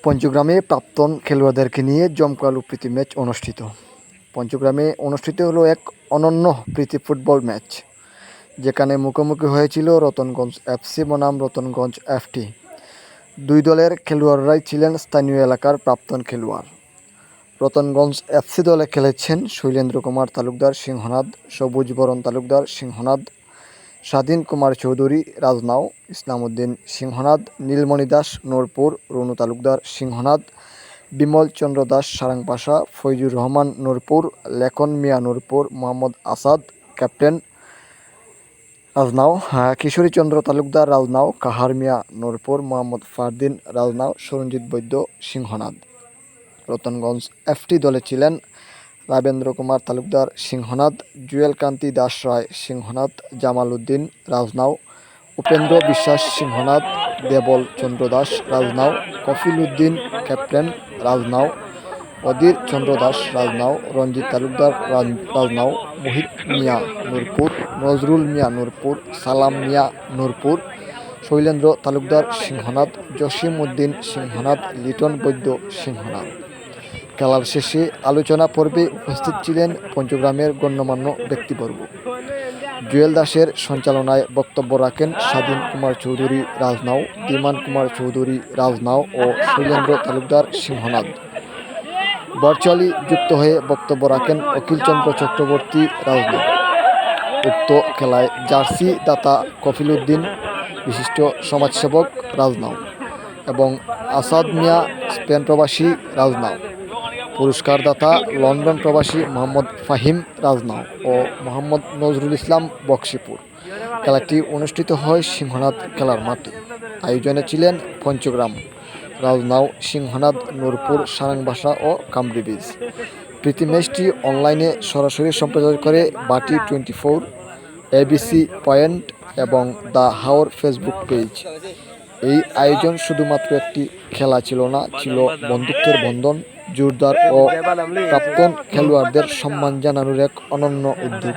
পঞ্চগ্রামে প্রাক্তন খেলোয়াড়দেরকে নিয়ে জমকালো প্রীতি ম্যাচ অনুষ্ঠিত। পঞ্চগ্রামে অনুষ্ঠিত হলো এক অনন্য প্রীতি ফুটবল ম্যাচ, যেখানে মুখোমুখি হয়েছিল রতনগঞ্জ এফসি বনাম রতনগঞ্জ এফটি। দুই দলের খেলোয়াড়রাই ছিলেন স্থানীয় এলাকার প্রাক্তন খেলোয়াড়। রতনগঞ্জ এফসি দলে খেলেছেন শৈলেন্দ্র কুমার তালুকদার সিংহনাদ, সবুজ বরণ তালুকদার সিংহনাদ, স্বাধীন কুমার চৌধুরী রাজনাও, ইসলাম উদ্দিন সিংহনাদ, নীলমণি দাস নূরপুর, রুনু তালুকদার সিংহনাদ, বিমল চন্দ্র দাস সারাংপাশা, ফৈজুর রহমান নূরপুর, লেখন মিয়া নূরপুর, মোহাম্মদ আসাদ ক্যাপ্টেন রাজনাও, কিশোরী চন্দ্র তালুকদার রাজনাও, কাহার মিয়া নূরপুর, মোহাম্মদ ফারদিন রাজনাও, সরঞ্জিত বৈদ্য সিংহনাদ। রতনগঞ্জ এফটি দলে ছিলেন রাবেন্দ্র কুমার তালুকদার সিংহনাদ, জুয়েল কান্তি দাস রায় সিংহনাদ, জামাল উদ্দিন রাজনাও, উপেন্দ্র বিশ্বাস সিংহনাদ, দেবল চন্দ্র দাস রাজনাও, কফিল উদ্দিন ক্যাপ্টেন রাজনাও, অধীর চন্দ্র দাস রাজনাও, রঞ্জিত তালুকদার রাজনাও, মোহিত মিয়া নূরপুর, নজরুল মিয়া নূরপুর, সালাম মিয়া নূরপুর, শৈলেন্দ্র তালুকদার সিংহনাদ, জসিম উদ্দিন সিংহনাদ, লিটন বৈদ্য সিংহনাদ। খেলার শেষে আলোচনা পর্বে উপস্থিত ছিলেন পঞ্চগ্রামের গণ্যমান্য ব্যক্তিবর্গ। জুয়েল দাসের সঞ্চালনায় বক্তব্য রাখেন স্বাধীন কুমার চৌধুরী রাজনাও, ধীমান কুমার চৌধুরী রাজনাও ও শৈলেন্দ্র তালুকদার সিংহনাদ। ভার্চুয়ালি যুক্ত হয়ে বক্তব্য রাখেন অখিলচন্দ্র চক্রবর্তী রাজনাও। উক্ত খেলায় জার্সি দাতা কফিল উদ্দিন, বিশিষ্ট সমাজসেবক রাজনাও এবং আসাদ মিয়া স্পেন প্রবাসী রাজনাও, পুরস্কারদাতা লন্ডন প্রবাসী মোহাম্মদ ফাহিম রাজনাও ও মোহাম্মদ নজরুল ইসলাম বক্সিপুর। খেলাটি অনুষ্ঠিত হয় সিংহনাদ খেলার মাঠে। আয়োজনে ছিলেন পঞ্চগ্রাম, রাজনাও, সিংহনাদ, নূরপুর, সারাংবাসা ও কামরিবিজ। প্রীতি ম্যাচটি অনলাইনে সরাসরি সম্প্রচার করে বাটি 24, এবিসি পয়েন্ট এবং দ্য হাওর ফেসবুক পেজ। এই আয়োজন শুধুমাত্র একটি খেলা ছিল না, ছিল বন্ধুত্বের বন্ধন, জোরদার ও প্রাক্তন খেলোয়াড়দের সম্মান জানানোর এক অনন্য উদ্যোগ।